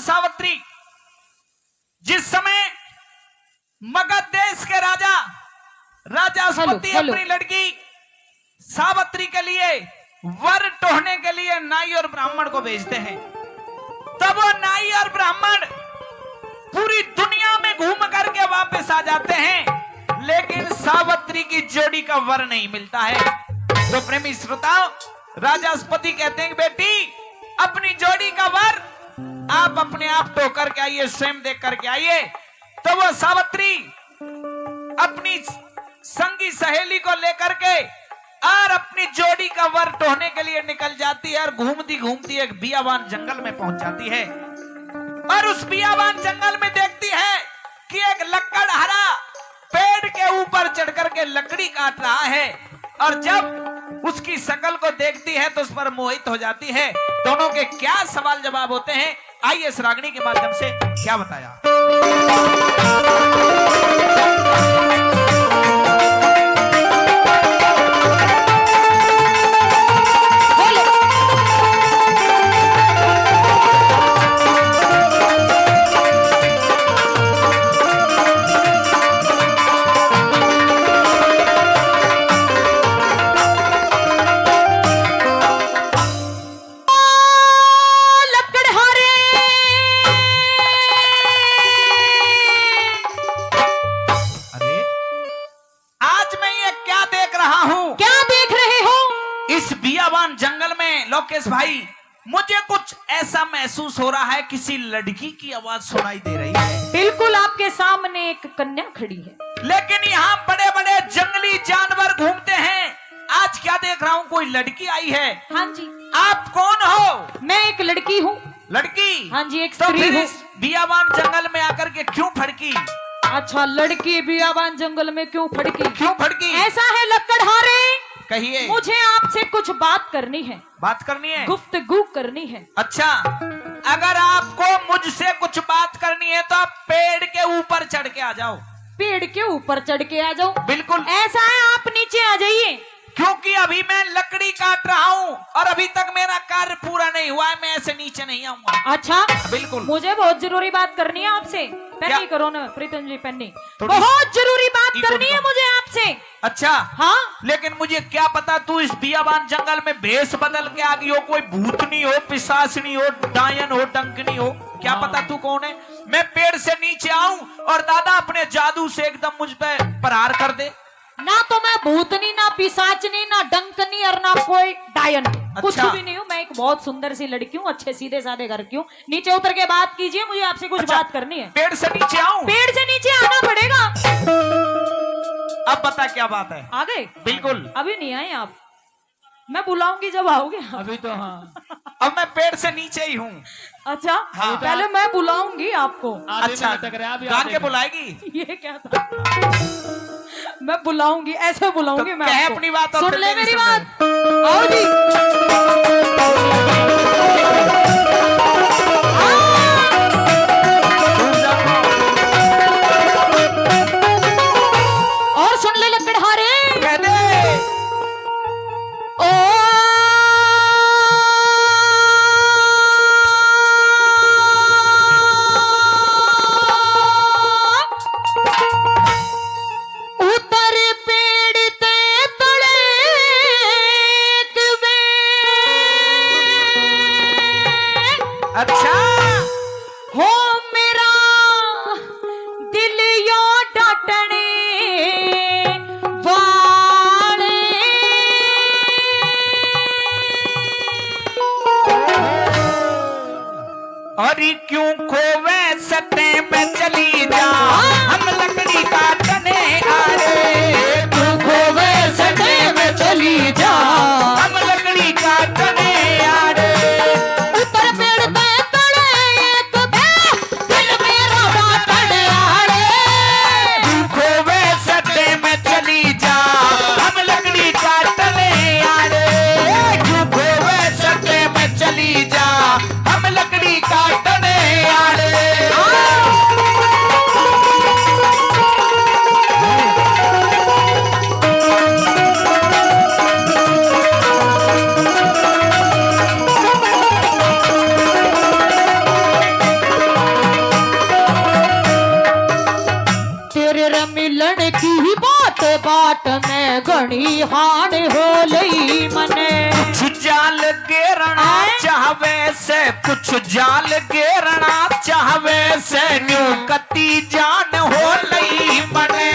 सावित्री। जिस समय मगध देश के राजा अस्पति अपनी लड़की सावित्री के लिए वर टोहने के लिए नाई और ब्राह्मण को भेजते हैं, तब वो नाई और ब्राह्मण पूरी दुनिया में घूम करके वापस आ जाते हैं, लेकिन सावित्री की जोड़ी का वर नहीं मिलता है। तो प्रेमी श्रोताओं, राजा अस्पति कहते हैं, बेटी अपनी जोड़ी का वर आप अपने आप टो करके आइए, स्वयं देख करके आइए। तो वो सावित्री अपनी संगी सहेली को लेकर के और अपनी जोड़ी का वर टोहने के लिए निकल जाती है और घूमती घूमती एक बियाबान जंगल में पहुंच जाती है। और उस बियाबान जंगल में देखती है कि एक लकड़हारा पेड़ के ऊपर चढ़ करके लकड़ी काट रहा है, और जब उसकी शकल को देखती है तो उस पर मोहित हो जाती है। दोनों के क्या सवाल जवाब होते हैं, आइए इस रागनी के माध्यम से क्या बताया। जंगल में लोकेश भाई, मुझे कुछ ऐसा महसूस हो रहा है, किसी लड़की की आवाज सुनाई दे रही है। बिल्कुल आपके सामने एक कन्या खड़ी है, लेकिन यहाँ बड़े बड़े जंगली जानवर घूमते हैं। आज क्या देख रहा हूँ, कोई लड़की आई है। हाँ जी। आप कौन हो? मैं एक लड़की हूँ। लड़की? हाँ जी, एक तो स्त्री हूँ। बियाबान जंगल में आकर के क्यों फड़की? अच्छा, लड़की बियाबान जंगल में क्यों फड़की? क्यों फड़की? ऐसा है लकड़हारे, कहिए। मुझे आपसे कुछ बात करनी है। बात करनी है? गुफ्तगू करनी है। अच्छा, अगर आपको मुझसे कुछ बात करनी है तो आप पेड़ के ऊपर चढ़ के आ जाओ। पेड़ के ऊपर चढ़ के आ जाओ? बिल्कुल। ऐसा है, आप नीचे आ जाइए, क्योंकि अभी मैं लकड़ी काट रहा हूँ और अभी तक मेरा कार्य पूरा नहीं हुआ है, मैं ऐसे नीचे नहीं आऊंगा। अच्छा, बिल्कुल। मुझे बहुत जरूरी बात करनी है आपसे। पेन्नी करो ना प्रीतम जी, पेन्नी। थोड़ी बहुत जरूरी बात करनी है मुझे आपसे। अच्छा हाँ, लेकिन मुझे क्या पता तू इस बियाबान जंगल में भेष बदल के आ गई हो, कोई भूतनी हो, पिशाचनी हो, डायन हो, डंकनी हो, क्या पता तू कौन है। मैं पेड़ से नीचे आऊं और दादा अपने जादू से एकदम मुझ पे प्रहार कर दे। ना तो मैं भूतनी, ना पिशाचनी, ना डंकनी और ना कोई डायन। अच्छा। कुछ भी नहीं हूँ, मैं एक बहुत सुंदर सी लड़की हूँ, अच्छे सीधे साधे घर की हूँ। नीचे उतर के बात कीजिए, मुझे आपसे कुछ अच्छा, बात करनी है। पेड़ से नीचे आऊं? पेड़ से नीचे आना पड़ेगा। अब बता क्या बात है। आ गए? बिल्कुल। अभी नहीं आए आप, मैं बुलाऊंगी जब आओगे। अभी तो हाँ, अब मैं पेड़ से नीचे ही हूँ। अच्छा हाँ। पहले मैं बुलाऊंगी आपको। अच्छा, गान के बुलाएगी? ये क्या था? मैं बुलाऊंगी, ऐसे बुलाऊंगी। तो मैं कहे आपको। अपनी बात और सुन फिर ले मेरी मेरी सुन ले। बात। आओ जी। और सुन ले लकड़हारे, कह दे। अच्छा, हो मेरा दिल यो डाटने वाले, और क्यों खोवे सते में चली जा, हम लकड़ी काटने आ रे। तू खोवे सते में चली जा, हम लकड़ी काटने आ रे। ऊपर पेड़ पे तले एक दिल मेरा डाटने आड़े। तू खोवे सते में चली जा, हम लकड़ी काटने आ रे। तू खोवे सते में चली जा, हम लकड़ी काटने आ रे। बाट में घणी हाड़ हो लई मने। कुछ जाल गेरना चाहवे से, कुछ जाल गेरना चाहवे से, न्यू कती जान हो लई मने।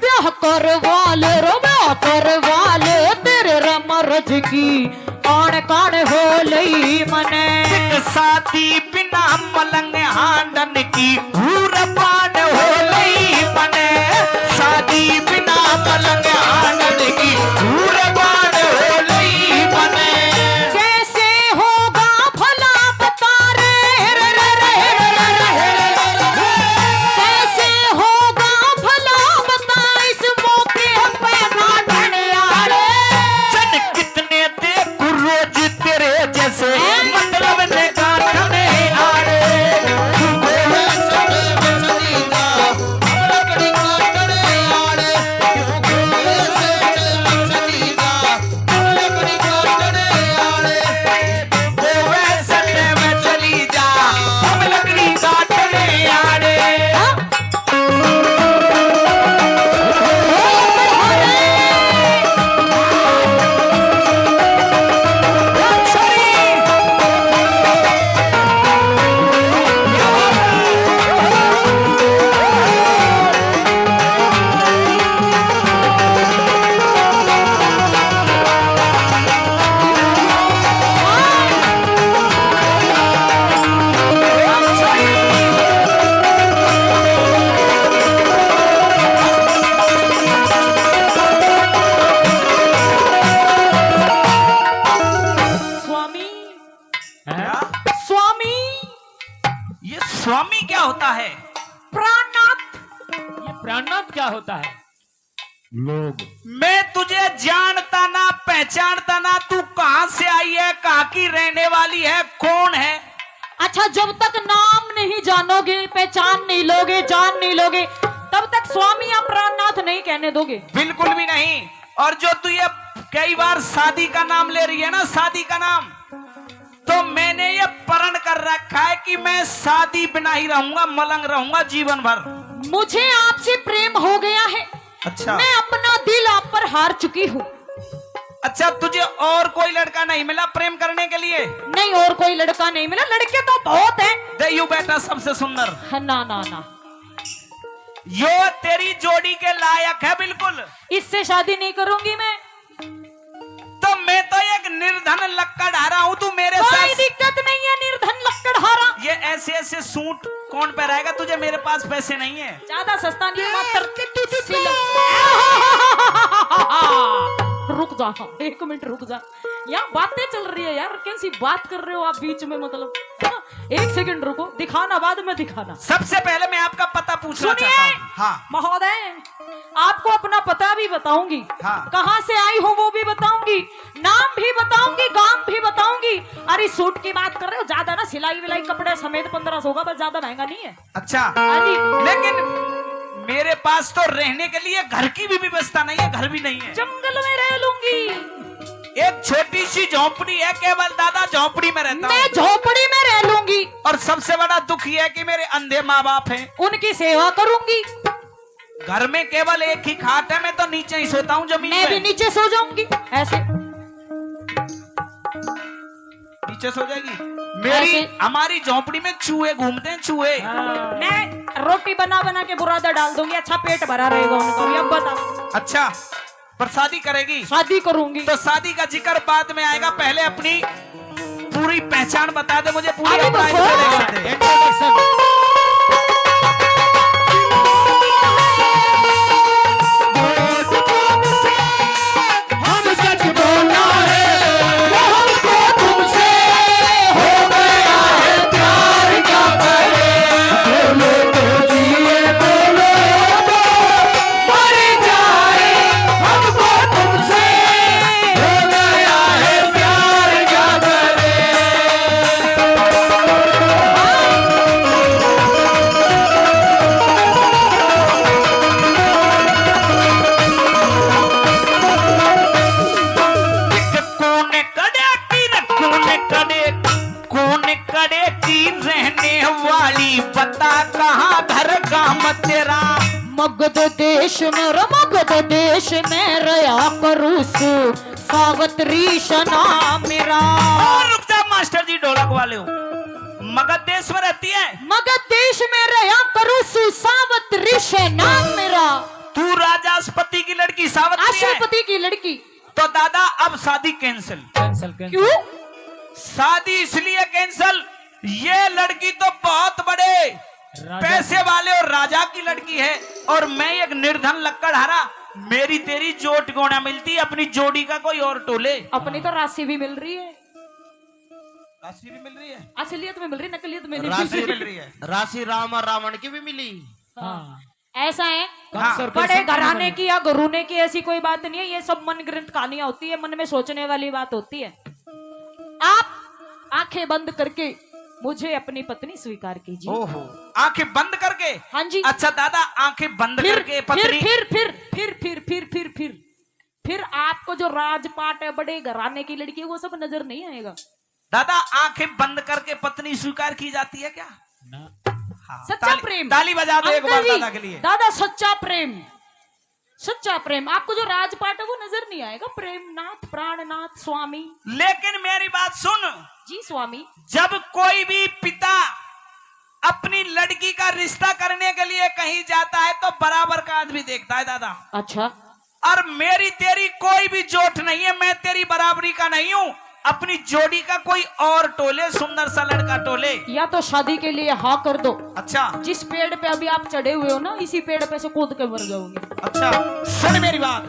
ब्याह करवाल रो ब्याह करवाल तेरे रमरज की आन कान हो लई मने। शादी बिना मलंग हांडन की घूरपान हो लई मने। शादी बिना मलंग हांडन की घूरपान हो लई मने। कैसे होगा भला बता रे रे रे रे रे रे। कैसे होगा भला बता इस मौके पे नाटने आड़े। जन कितने देखूं रोज तेरे जैसे, मतलब ने गाने आड़े। स्वामी क्या होता है? प्राणनाथ। ये प्राणनाथ क्या होता है? लोग। मैं तुझे जानता ना पहचानता ना, तू कहां से आई है, कहां की रहने वाली है, कौन है? अच्छा, जब तक नाम नहीं जानोगे, पहचान नहीं लोगे, जान नहीं लोगे, तब तक स्वामी या प्राणनाथ नहीं कहने दोगे? बिल्कुल भी नहीं। और जो तू ये कई बार शादी का नाम ले रही है ना, शादी का नाम, तो मैंने ये प्रण कर रखा है कि मैं शादी बिना ही रहूंगा, मलंग रहूंगा जीवन भर। मुझे आपसे प्रेम हो गया है। अच्छा, मैं अपना दिल आप पर हार चुकी हूँ। अच्छा, तुझे और कोई लड़का नहीं मिला प्रेम करने के लिए? नहीं, और कोई लड़का नहीं मिला। लड़के तो बहुत हैं। दयू बेटा सबसे सुंदर। ना ना ना, यो तेरी जोड़ी के लायक है बिल्कुल। इससे शादी नहीं करूंगी मैं। तो मैं तो एक निर्धन लक्कड़हारा हूँ, तू मेरे कोई साथ। दिक्कत नहीं है, निर्धन लक्कड़हारा। ये ऐसे ऐसे सूट कौन पहनाएगा तुझे? मेरे पास पैसे नहीं है। ज्यादा सस्ता नहीं, मात्र रुक जा, 1 मिनट रुक जा। यहाँ बातें चल रही है यार, कैसी बात कर रहे हो आप बीच में, मतलब 1 सेकंड रुको, दिखाना बाद में दिखाना। सबसे पहले मैं आपका पता पूछना सुनिए चाहता हूँ। हाँ महोदय, आपको अपना पता भी बताऊंगी, हाँ। कहाँ से आई हूँ वो भी बताऊंगी, नाम भी बताऊंगी, गांव भी बताऊंगी। अरे सूट की बात कर रहे हो, ज्यादा ना सिलाई विलाई कपड़े समेत 1500 होगा, बस ज्यादा महंगा नहीं है। अच्छा, अरे लेकिन मेरे पास तो रहने के लिए घर की भी व्यवस्था नहीं है, घर भी नहीं है। जंगल में रह लूंगी। एक छोटी सी झोपड़ी है, केवल दादा झोपड़ी में रहता मैं हूँ। झोपड़ी में रह लूंगी। और सबसे बड़ा दुख यह है कि मेरे अंधे माँ बाप हैं। उनकी सेवा करूंगी। घर में केवल एक ही खाट है, मैं तो नीचे ही सोता हूँ जमीन मैं पे। भी नीचे सो जाऊंगी, ऐसे नीचे सो जाएगी। मेरी ऐसे? हमारी झोपड़ी में चूहे घूमते हैं, चूहे। मैं रोटी बना बना के बुरादा डाल दूंगी, अच्छा पेट भरा रहेगा उनका। अब बताओ। अच्छा, पर शादी करेगी? शादी करूंगी। तो शादी का जिक्र बाद में आएगा, पहले अपनी पूरी पहचान बता दे मुझे, पूरी अभी तो अपना छोड़। introduction दे। रहने वाली बता कहाँ घर गाँव तेरा? मगध देश में रया करूँ सावत्री शना मेरा। और रुक जा मास्टर जी, ढोलक वाले हो। मगध देश में रहती है, मगध देश में रया करूँ सावत्री शना मेरा। तू राजास्पति की लड़की सावित्री है, अश्वपति की लड़की। तो दादा अब शादी कैंसिल। कैंसल क्यों? शादी इसलिए कैंसिल, ये लड़की तो बहुत बड़े पैसे वाले और राजा की लड़की है, और मैं एक निर्धन लक्कड़हारा, मेरी तेरी जोट गोना मिलती, अपनी जोड़ी का कोई और टोले। अपनी तो राशि भी मिल रही है, राशि भी मिल रही है, असलियत में मिल रही, नकलियत में नहीं राशि मिल रही है। राशि राम और रावण की भी मिली। हाँ ऐसा है। हाँ। बड़े घराने की या गुरुने की ऐसी कोई बात नहीं है, ये सब मन ग्रंथ कहानियां होती है, मन में सोचने वाली बात होती है। आप आंखें बंद करके मुझे अपनी पत्नी स्वीकार कीजिए। ओहो, आंखें बंद करके? हाँ जी। अच्छा दादा, आंखें बंद करके पत्नी? फिर आपको जो राजपाट है, बड़े घराने की लड़की है, वो सब नजर नहीं आएगा। दादा आंखें बंद करके पत्नी स्वीकार की जाती है क्या? ना। हाँ, सच्चा प्रेम। ताली बजा दो एक अंकल बार जी, दादा के लिए। दादा सच्चा प्रेम, सच्चा प्रेम। आपको जो राजपाट है वो नजर नहीं आएगा। प्रेमनाथ, प्राणनाथ, स्वामी। लेकिन मेरी बात सुन जी स्वामी। जब कोई भी पिता अपनी लड़की का रिश्ता करने के लिए कहीं जाता है तो बराबर का आदमी देखता है दादा। अच्छा। और मेरी तेरी कोई भी जोट नहीं है, मैं तेरी बराबरी का नहीं हूँ, अपनी जोड़ी का कोई और टोले, सुंदर सा लड़का टोले। या तो शादी के लिए हाँ कर दो। अच्छा। जिस पेड़ पे अभी आप चढ़े हुए हो ना, इसी पेड़ पे से कूद के मर जाओगे। अच्छा सुन मेरी बात।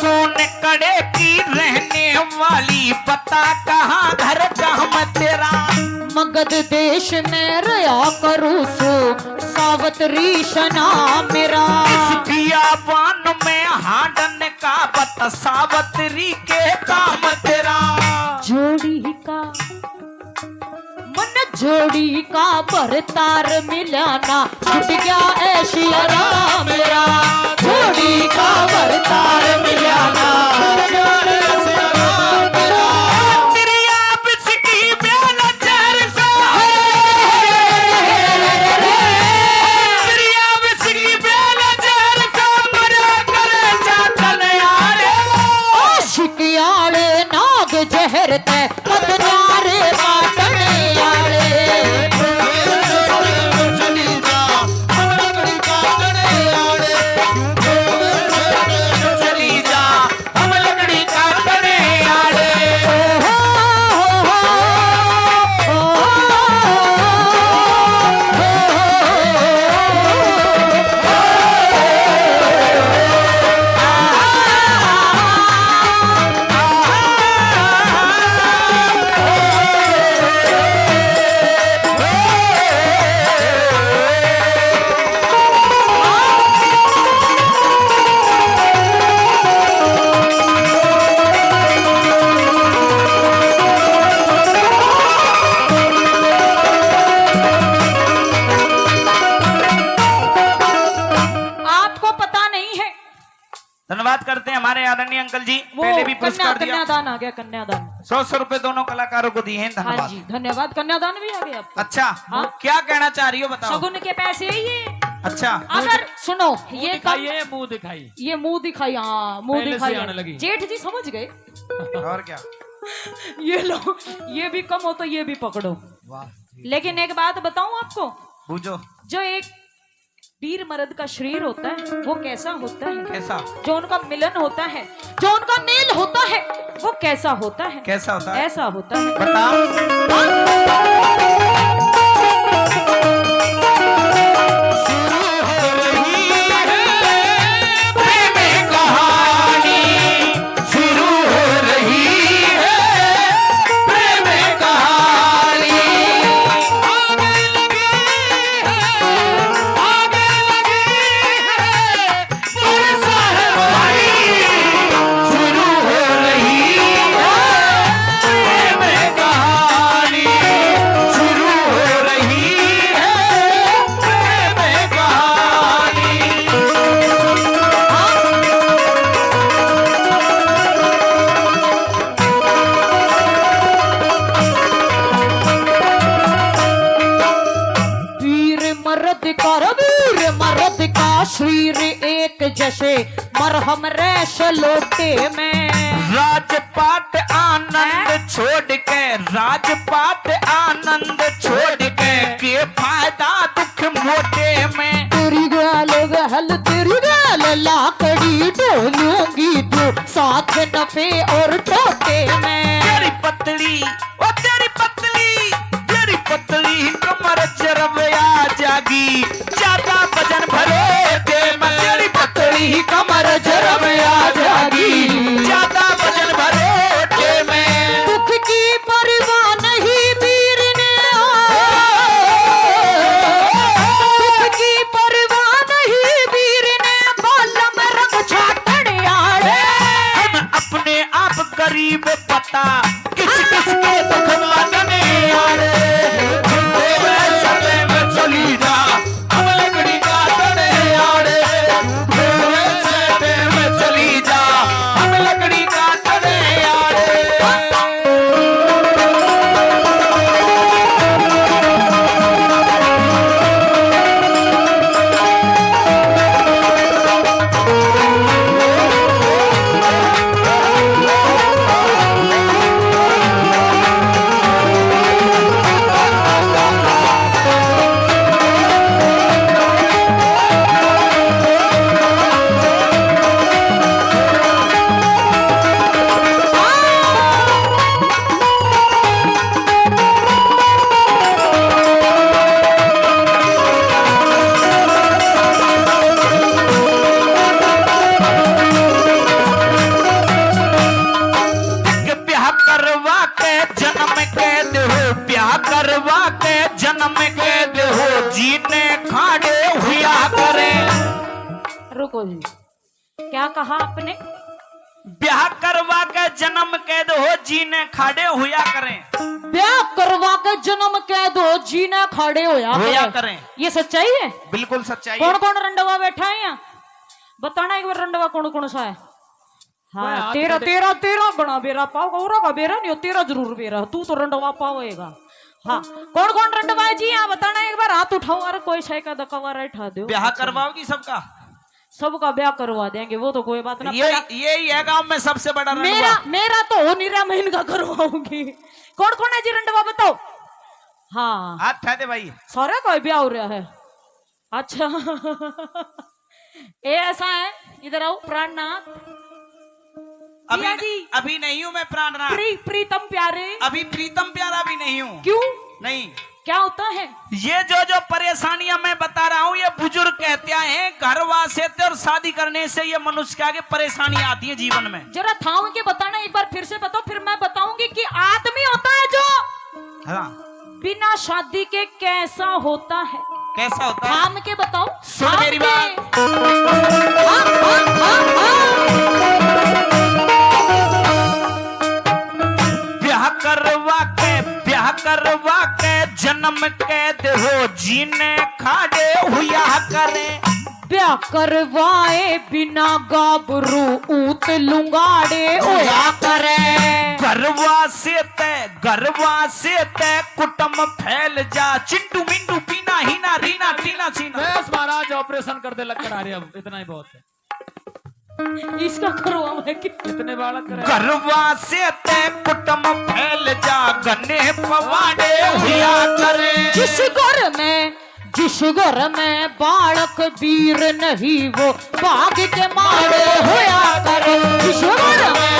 कौन कड़े की रहने वाली, बता कहाँ घर कहाँ तेरा। मगध देश में रया करूँ सावत्री शना मेरा। बियाबान में हाडन का बत, सावत्री के काम तेरा। जोड़ी का मन, जोड़ी का भरतार मिलाना, छुट गया ऐशिया मेरा। जोड़ी का भरतार मिलाना, जहर ते पतनारे बाटने आले। चली जा हम लकड़ी काटने आले, चली जा हम लकड़ी काटने आले। धन्यवाद करते हैं हमारे आदरणीय अंकल जी, पहले भी पुरस्कार दिया। कन्यादान आ गया, कन्यादान। 100 रुपए दोनों कलाकारों को दिए हैं। हाँ धन्यवाद। जी धन्यवाद। कन्यादान भी आ गया आपको। अच्छा हाँ? क्या कहना चाह रही हो बताओ। शगुन के पैसे ये। अच्छा अगर सुनो ये काम, दिखाइए, मुंह दिखाई। ये मुंह दिखाई। हाँ मुंह पहले से दिखाई। आने लगी। जेठ जी समझ गए। और क्या। ये लो, ये भी कम हो तो ये भी पकड़ो। लेकिन एक बात बताऊं आपको, पूछो। जो एक वीर मर्द का शरीर होता है वो कैसा होता है, कैसा? जो उनका मिलन होता है, जो उनका मेल होता है, वो कैसा होता है? कैसा होता है? ऐसा होता है। बताओ। शुरू एक जैसे मरहम रैश लोटे में। राजपाट आनंद छोड़ के, राजपाट आनंद छोड़ के फायदा दुख मोटे में। तेरी गाल गहल तेरी गाल लाकड़ी ढोलूंगी तो साथ नफे और टोटे में। तेरी पतली ओ तेरी पतली, तेरी पतली कमर चरबिया जागी, ज्यादा वजन भरे दे मैं। तेरी पतली कमर चरबिया जागी, ज्यादा वजन भरे दे मैं। दुख की परवाह नहीं वीर ने, दुख की परवाह नहीं वीर ने, बालम रंग छाटने आड़े। हम अपने आप गरीब पता किस किस के दुख मांगने आए। तेरे सपने में चली जा, हम लकड़ी काटने आए। तेरे सपने में चली जा, हम लकड़ी काटने आए। ब्याह करवा के जन्म कैद हो, ब्याह करवा के जन्म कैद हो, जीने खाड़े हुआ करे। रुको जी, क्या कहा आपने? ब्याह करवा के जन्म कैद हो, जीने खाड़े हुआ करें। ब्याह करवा के जन्म कैद हो, जीना खड़े होया करें। ये सच्चाई है? बिल्कुल सच्चाई है। कौन कौन रंडवा बैठा है यहाँ? बताना एक बार रंडवा कौन कौन सा है? हाँ, तेरा तेरा तेरा बड़ा बेरा पाओ, और का बेरा नहीं हो, तेरा जरूर बेरा, तू तो रंडवा पाओगा। हाँ, कौन कौन रंडवा है जी यहाँ? बताना एक बार, हाथ उठाओ। अरे कोई शाय का दकवारा उठा दो। ब्याह करवाओगी सबका? सबका ब्याह करवा देंगे, वो तो कोई बात ना। ये है गांव में सबसे बड़ा रंडवा। मेरा तो हो नहीं रहा, मैं इनका करवाऊंगी। कौन कौन है जी रंडवा बताओ? हाँ, हाथ ठा दे भाई। सारा कोई ब्याह हो रहा है। अच्छा ये ऐसा है, इधर आओ। प्राणनाथ अभी नहीं हूँ मैं प्राणनाथ। प्रीतम प्यारे, अभी प्रीतम प्यारा भी नहीं हूँ। क्यों नहीं, क्या होता है? ये जो परेशानियां मैं बता रहा हूँ, ये बुजुर्ग कहते हैं घर वासे और शादी करने से ये मनुष्य के आगे परेशानियां आती है जीवन में। जरा थाम के बताना एक बार, फिर से बताओ, फिर मैं बताऊंगी कि आदमी होता है जो हाँ, बिना शादी के कैसा होता है। कैसा होता है? थाम के बताओ। सुन मेरी बात। ब्याह करवा के जन्म कैद हो, जीने खाड़े हुआ करे। ब्याह करवाए बिना गाबरू ऊत लुंगाड़े होया करे। गरवा से तय कुटुंब फैल जा, चिंटू मिंटू पीना हीना रीना टीना सीना। बस महाराज ऑपरेशन कर दे, लग कर आ रही, अब इतना ही बहुत है। इसका करवा मैं इतने बालक करे। गरवा से तय कुटुंब फैल जा, गन्ने पवाड़े हुआ करे। जिस घर में बालक वीर नहीं, वो भाग के मारे होया करे। जिस घर में